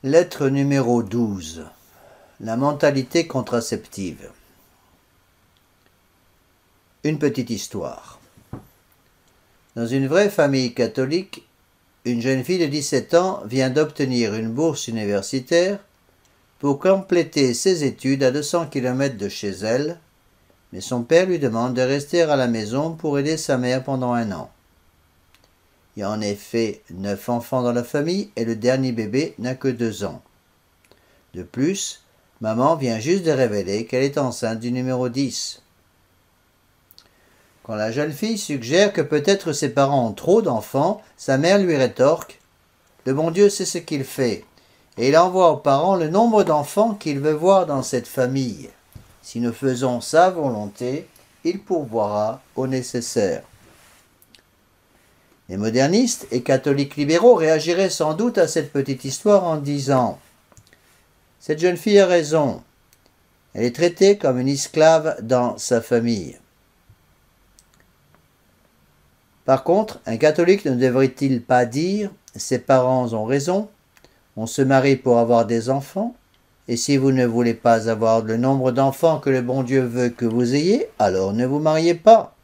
Lettre numéro 12. La mentalité contraceptive. Une petite histoire. Dans une vraie famille catholique, une jeune fille de 17 ans vient d'obtenir une bourse universitaire pour compléter ses études à 200 km de chez elle, mais son père lui demande de rester à la maison pour aider sa mère pendant 1 an. Il y a en effet 9 enfants dans la famille et le dernier bébé n'a que 2 ans. De plus, maman vient juste de révéler qu'elle est enceinte du numéro 10. Quand la jeune fille suggère que peut-être ses parents ont trop d'enfants, sa mère lui rétorque « Le bon Dieu sait ce qu'il fait, et il envoie aux parents le nombre d'enfants qu'il veut voir dans cette famille. Si nous faisons sa volonté, il pourvoira au nécessaire. » Les modernistes et catholiques libéraux réagiraient sans doute à cette petite histoire en disant « Cette jeune fille a raison, elle est traitée comme une esclave dans sa famille. » Par contre, un catholique ne devrait-il pas dire « Ses parents ont raison, on se marie pour avoir des enfants, et si vous ne voulez pas avoir le nombre d'enfants que le bon Dieu veut que vous ayez, alors ne vous mariez pas. »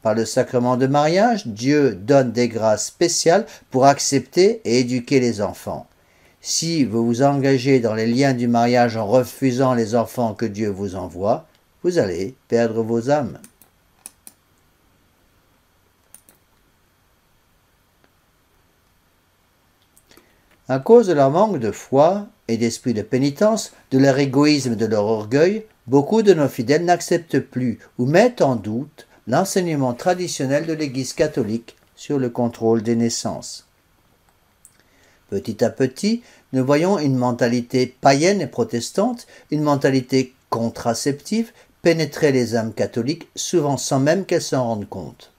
Par le sacrement de mariage, Dieu donne des grâces spéciales pour accepter et éduquer les enfants. Si vous vous engagez dans les liens du mariage en refusant les enfants que Dieu vous envoie, vous allez perdre vos âmes. À cause de leur manque de foi et d'esprit de pénitence, de leur égoïsme et de leur orgueil, beaucoup de nos fidèles n'acceptent plus ou mettent en doute l'enseignement traditionnel de l'Église catholique sur le contrôle des naissances. Petit à petit, nous voyons une mentalité païenne et protestante, une mentalité contraceptive, pénétrer les âmes catholiques, souvent sans même qu'elles s'en rendent compte.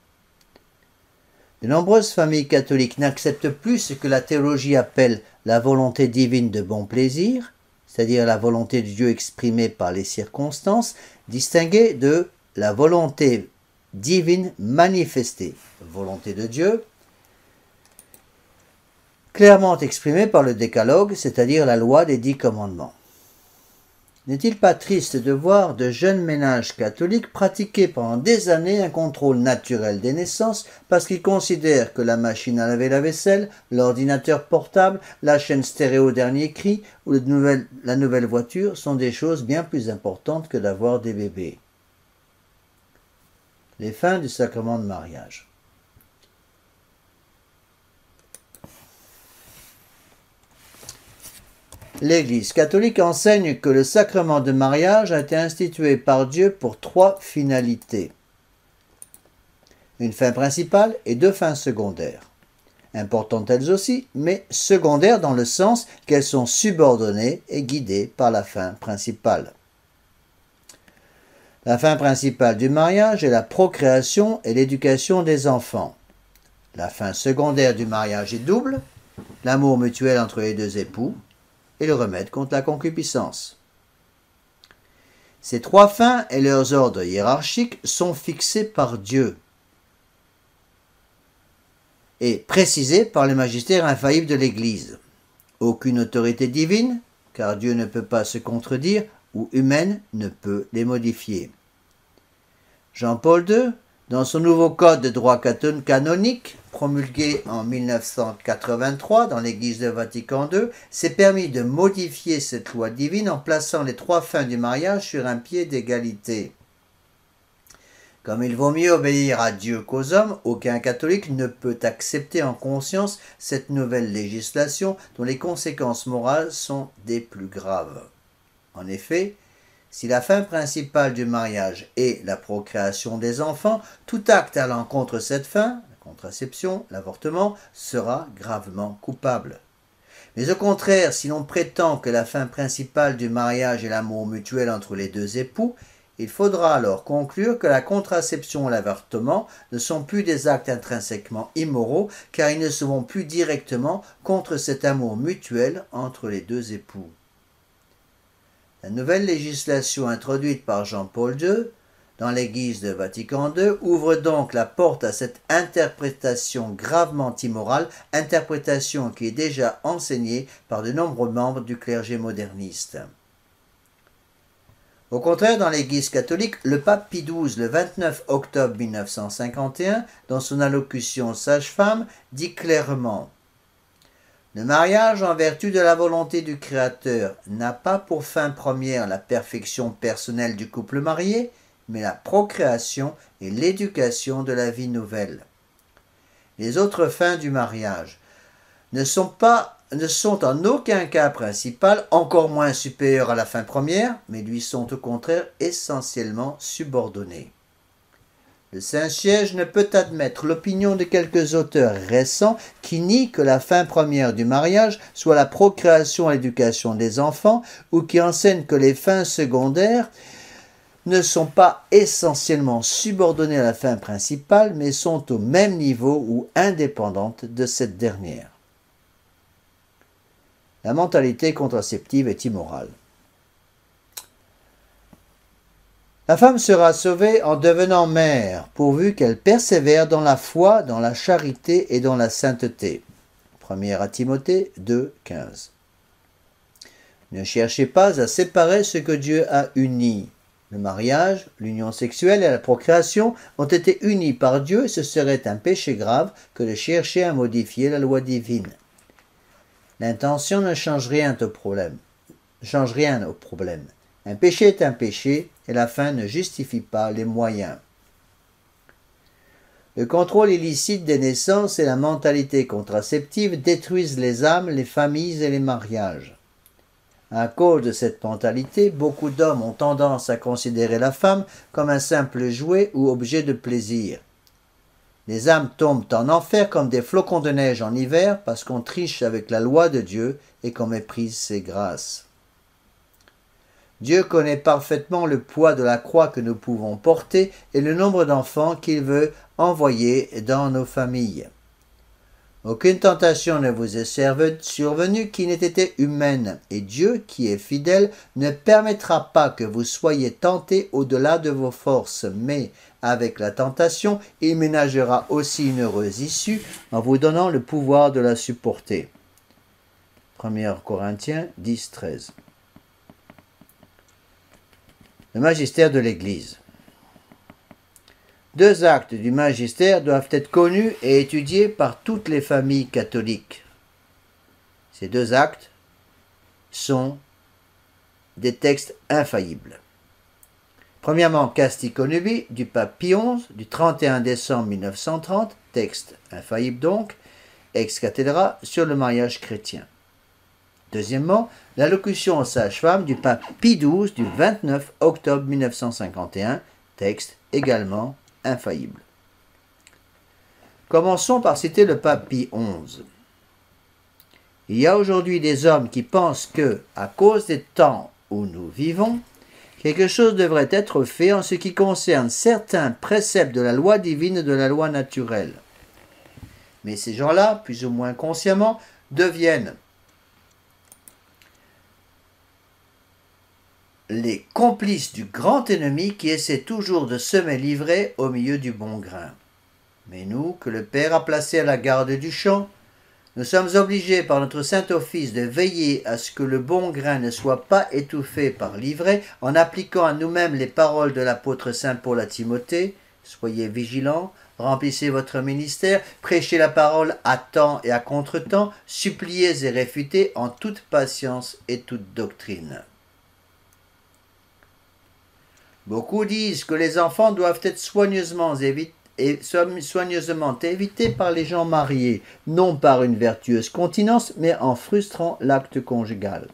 De nombreuses familles catholiques n'acceptent plus ce que la théologie appelle la volonté divine de bon plaisir, c'est-à-dire la volonté de Dieu exprimée par les circonstances, distinguée de la volonté divine manifestée, volonté de Dieu, clairement exprimée par le décalogue, c'est-à-dire la loi des 10 commandements. N'est-il pas triste de voir de jeunes ménages catholiques pratiquer pendant des années un contrôle naturel des naissances parce qu'ils considèrent que la machine à laver la vaisselle, l'ordinateur portable, la chaîne stéréo dernier cri ou la nouvelle voiture sont des choses bien plus importantes que d'avoir des bébés. Les fins du sacrement de mariage. L'Église catholique enseigne que le sacrement de mariage a été institué par Dieu pour 3 finalités. Une fin principale et 2 fins secondaires. Importantes elles aussi, mais secondaires dans le sens qu'elles sont subordonnées et guidées par la fin principale. La fin principale du mariage est la procréation et l'éducation des enfants. La fin secondaire du mariage est double, l'amour mutuel entre les 2 époux et le remède contre la concupiscence. Ces 3 fins et leurs ordres hiérarchiques sont fixés par Dieu et précisés par le magistère infaillible de l'Église. Aucune autorité divine, car Dieu ne peut pas se contredire, ou humaine ne peut les modifier. Jean-Paul II, dans son nouveau code de droit canonique, promulgué en 1983 dans l'Église de Vatican II, s'est permis de modifier cette loi divine en plaçant les 3 fins du mariage sur un pied d'égalité. Comme il vaut mieux obéir à Dieu qu'aux hommes, aucun catholique ne peut accepter en conscience cette nouvelle législation dont les conséquences morales sont des plus graves. En effet, si la fin principale du mariage est la procréation des enfants, tout acte à l'encontre de cette fin, la contraception, l'avortement, sera gravement coupable. Mais au contraire, si l'on prétend que la fin principale du mariage est l'amour mutuel entre les 2 époux, il faudra alors conclure que la contraception et l'avortement ne sont plus des actes intrinsèquement immoraux, car ils ne se vont plus directement contre cet amour mutuel entre les 2 époux. La nouvelle législation introduite par Jean-Paul II dans l'Église de Vatican II ouvre donc la porte à cette interprétation gravement immorale, interprétation qui est déjà enseignée par de nombreux membres du clergé moderniste. Au contraire, dans l'Église catholique, le pape Pie XII, le 29 octobre 1951, dans son allocution Sage-Femme, dit clairement « Le mariage, en vertu de la volonté du Créateur, n'a pas pour fin première la perfection personnelle du couple marié, mais la procréation et l'éducation de la vie nouvelle. Les autres fins du mariage ne sont en aucun cas principales, encore moins supérieures à la fin première, mais lui sont au contraire essentiellement subordonnées. Le Saint-Siège ne peut admettre l'opinion de quelques auteurs récents qui nient que la fin première du mariage soit la procréation et l'éducation des enfants, ou qui enseignent que les fins secondaires ne sont pas essentiellement subordonnées à la fin principale, mais sont au même niveau ou indépendantes de cette dernière. La mentalité contraceptive est immorale. La femme sera sauvée en devenant mère, pourvu qu'elle persévère dans la foi, dans la charité et dans la sainteté. 1 Timothée 2, 15. Ne cherchez pas à séparer ce que Dieu a uni. Le mariage, l'union sexuelle et la procréation ont été unis par Dieu et ce serait un péché grave que de chercher à modifier la loi divine. L'intention ne change rien au problème. Un péché est un péché et la fin ne justifie pas les moyens. Le contrôle illicite des naissances et la mentalité contraceptive détruisent les âmes, les familles et les mariages. À cause de cette mentalité, beaucoup d'hommes ont tendance à considérer la femme comme un simple jouet ou objet de plaisir. Les âmes tombent en enfer comme des flocons de neige en hiver parce qu'on triche avec la loi de Dieu et qu'on méprise ses grâces. Dieu connaît parfaitement le poids de la croix que nous pouvons porter et le nombre d'enfants qu'il veut envoyer dans nos familles. Aucune tentation ne vous est survenue qui n'ait été humaine, et Dieu, qui est fidèle, ne permettra pas que vous soyez tentés au-delà de vos forces, mais, avec la tentation, il ménagera aussi une heureuse issue en vous donnant le pouvoir de la supporter. 1 Corinthiens 10, 13. Le magistère de l'Église. 2 actes du magistère doivent être connus et étudiés par toutes les familles catholiques. Ces 2 actes sont des textes infaillibles. Premièrement, Casti Connubii du pape Pie XI du 31 décembre 1930, texte infaillible donc, ex cathedra sur le mariage chrétien. Deuxièmement, l'allocution aux sages-femmes du pape Pie XII du 29 octobre 1951, texte également infaillible. Commençons par citer le pape Pie XI. Il y a aujourd'hui des hommes qui pensent que, à cause des temps où nous vivons, quelque chose devrait être fait en ce qui concerne certains préceptes de la loi divine et de la loi naturelle. Mais ces gens-là, plus ou moins consciemment, deviennent les complices du grand ennemi qui essaie toujours de semer l'ivraie au milieu du bon grain. Mais nous, que le Père a placés à la garde du champ, nous sommes obligés par notre Saint-Office de veiller à ce que le bon grain ne soit pas étouffé par l'ivraie en appliquant à nous-mêmes les paroles de l'apôtre Saint Paul à Timothée. Soyez vigilants, remplissez votre ministère, prêchez la parole à temps et à contre-temps, suppliez et réfutez en toute patience et toute doctrine. Beaucoup disent que les enfants doivent être soigneusement évités par les gens mariés, non par une vertueuse continence, mais en frustrant l'acte conjugal.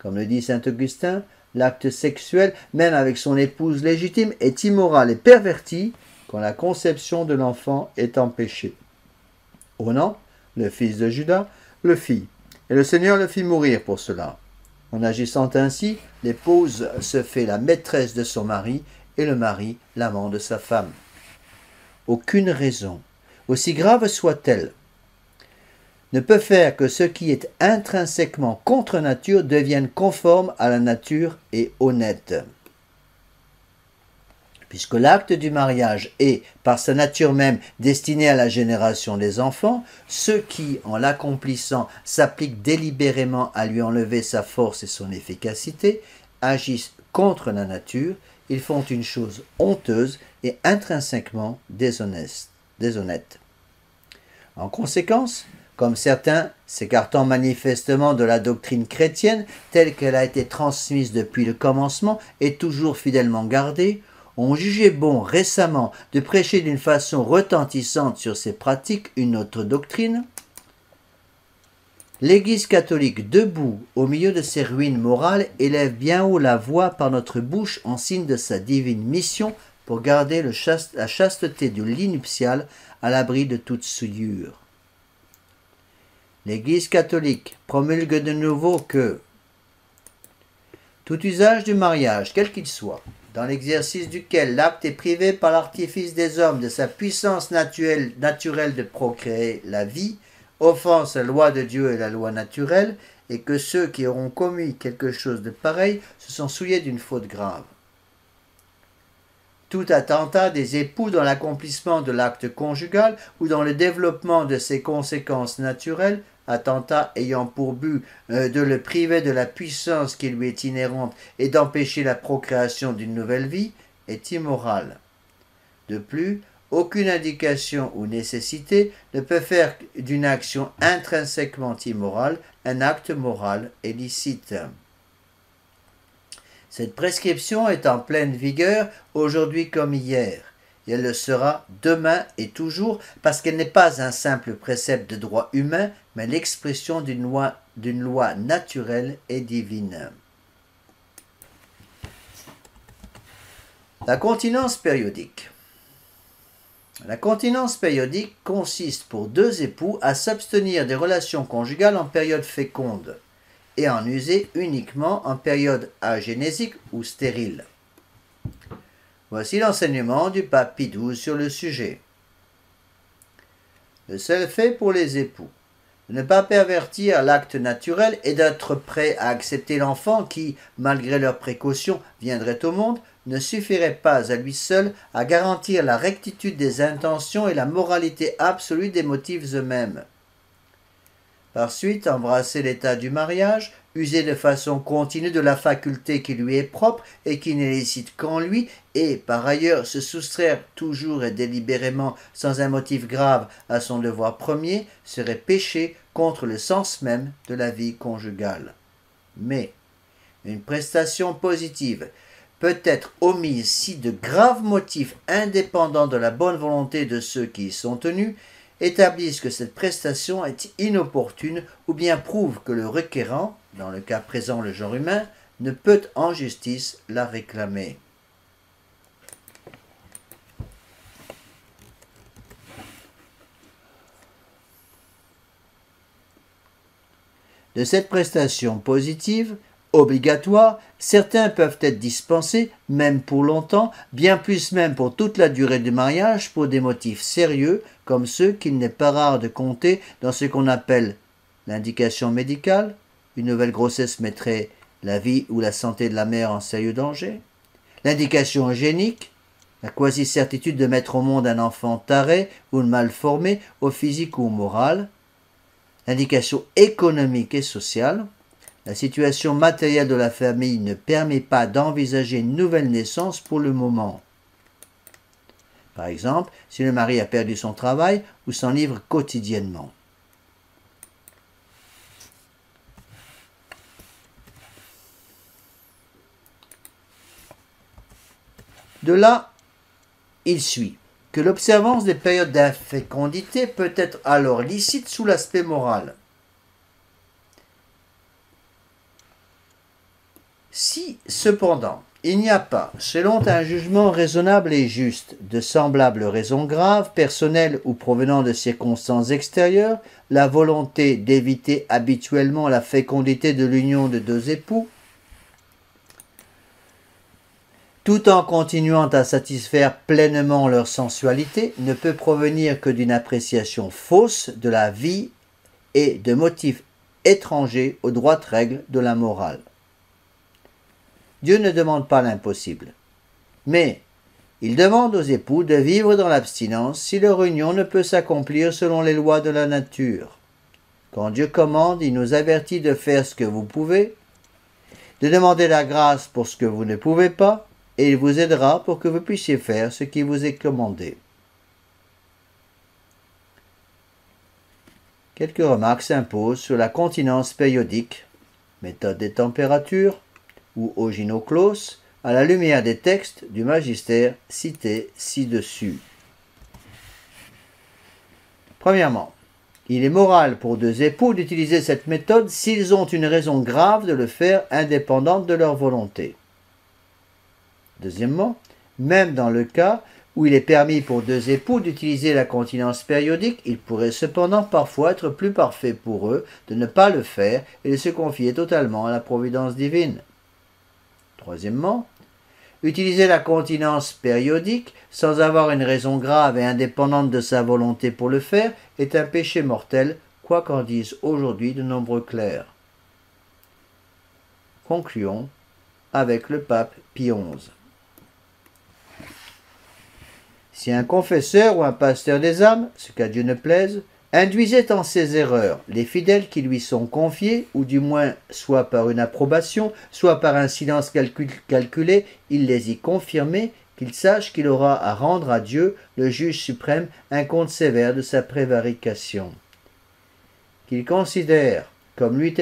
Comme le dit saint Augustin, l'acte sexuel, même avec son épouse légitime, est immoral et perverti quand la conception de l'enfant est empêchée. Onan, le fils de Judas, le fit, et le Seigneur le fit mourir pour cela. En agissant ainsi, l'épouse se fait la maîtresse de son mari et le mari l'amant de sa femme. Aucune raison, aussi grave soit-elle, ne peut faire que ce qui est intrinsèquement contre nature devienne conforme à la nature et honnête. Puisque l'acte du mariage est, par sa nature même, destiné à la génération des enfants, ceux qui, en l'accomplissant, s'appliquent délibérément à lui enlever sa force et son efficacité, agissent contre la nature, ils font une chose honteuse et intrinsèquement déshonnête. En conséquence, comme certains, s'écartant manifestement de la doctrine chrétienne telle qu'elle a été transmise depuis le commencement et toujours fidèlement gardée, ont jugé bon récemment de prêcher d'une façon retentissante sur ces pratiques une autre doctrine. L'Église catholique, debout au milieu de ses ruines morales, élève bien haut la voix par notre bouche en signe de sa divine mission pour garder la chasteté du lit nuptial à l'abri de toute souillure. L'Église catholique promulgue de nouveau que tout usage du mariage, quel qu'il soit, dans l'exercice duquel l'acte est privé par l'artifice des hommes de sa puissance naturelle de procréer la vie, offense la loi de Dieu et la loi naturelle, et que ceux qui auront commis quelque chose de pareil se sont souillés d'une faute grave. Tout attentat des époux dans l'accomplissement de l'acte conjugal ou dans le développement de ses conséquences naturelles, attentat ayant pour but de le priver de la puissance qui lui est inhérente et d'empêcher la procréation d'une nouvelle vie, est immoral. De plus, aucune indication ou nécessité ne peut faire d'une action intrinsèquement immorale un acte moral et licite. Cette prescription est en pleine vigueur aujourd'hui comme hier, et elle le sera demain et toujours parce qu'elle n'est pas un simple précepte de droit humain, mais l'expression d'une loi naturelle et divine. La continence périodique. La continence périodique consiste pour deux époux à s'abstenir des relations conjugales en période féconde et en user uniquement en période agénésique ou stérile. Voici l'enseignement du pape Pie XII sur le sujet. Le seul fait pour les époux de ne pas pervertir l'acte naturel et d'être prêts à accepter l'enfant qui, malgré leurs précautions, viendrait au monde, ne suffirait pas à lui seul à garantir la rectitude des intentions et la moralité absolue des motifs eux-mêmes. Par suite, embrasser l'état du mariage, user de façon continue de la faculté qui lui est propre et qui n'est licite qu'en lui, et par ailleurs se soustraire toujours et délibérément sans un motif grave à son devoir premier, serait pécher contre le sens même de la vie conjugale. Mais une prestation positive peut être omise si de graves motifs indépendants de la bonne volonté de ceux qui y sont tenus établissent que cette prestation est inopportune ou bien prouvent que le requérant, dans le cas présent le genre humain, ne peut en justice la réclamer. De cette prestation positive, obligatoire, certains peuvent être dispensés, même pour longtemps, bien plus même pour toute la durée du mariage, pour des motifs sérieux, comme ceux qu'il n'est pas rare de compter dans ce qu'on appelle l'indication médicale, une nouvelle grossesse mettrait la vie ou la santé de la mère en sérieux danger, l'indication eugénique, la quasi-certitude de mettre au monde un enfant taré ou mal formé, au physique ou au moral, l'indication économique et sociale. La situation matérielle de la famille ne permet pas d'envisager une nouvelle naissance pour le moment. Par exemple, si le mari a perdu son travail ou s'enivre quotidiennement. De là, il suit que l'observance des périodes d'infécondité peut être alors licite sous l'aspect moral. Si, cependant, il n'y a pas, selon un jugement raisonnable et juste, de semblables raisons graves, personnelles ou provenant de circonstances extérieures, la volonté d'éviter habituellement la fécondité de l'union de deux époux, tout en continuant à satisfaire pleinement leur sensualité, ne peut provenir que d'une appréciation fausse de la vie et de motifs étrangers aux droites règles de la morale. Dieu ne demande pas l'impossible, mais Il demande aux époux de vivre dans l'abstinence si leur union ne peut s'accomplir selon les lois de la nature. Quand Dieu commande, il nous avertit de faire ce que vous pouvez, de demander la grâce pour ce que vous ne pouvez pas, et il vous aidera pour que vous puissiez faire ce qui vous est commandé. Quelques remarques s'imposent sur la continence périodique, méthode des températures, ou oginoclos, à la lumière des textes du magistère cités ci-dessus. Premièrement, il est moral pour deux époux d'utiliser cette méthode s'ils ont une raison grave de le faire indépendante de leur volonté. Deuxièmement, même dans le cas où il est permis pour deux époux d'utiliser la continence périodique, il pourrait cependant parfois être plus parfait pour eux de ne pas le faire et de se confier totalement à la providence divine. Troisièmement, utiliser la continence périodique sans avoir une raison grave et indépendante de sa volonté pour le faire est un péché mortel, quoi qu'en disent aujourd'hui de nombreux clercs. Concluons avec le pape Pie XI. Si un confesseur ou un pasteur des âmes, ce qu'à Dieu ne plaise, induisait en ses erreurs les fidèles qui lui sont confiés, ou du moins soit par une approbation, soit par un silence calculé, il les y confirmait, qu'il sache qu'il aura à rendre à Dieu, le juge suprême, un compte sévère de sa prévarication. Qu'il considère comme lui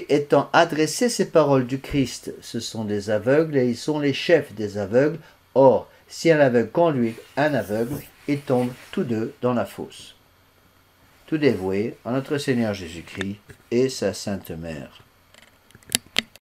étant adressé ces paroles du Christ, ce sont des aveugles et ils sont les chefs des aveugles. Or, si un aveugle conduit un aveugle, ils tombent tous deux dans la fosse. Tout dévoué à notre Seigneur Jésus-Christ et sa Sainte Mère.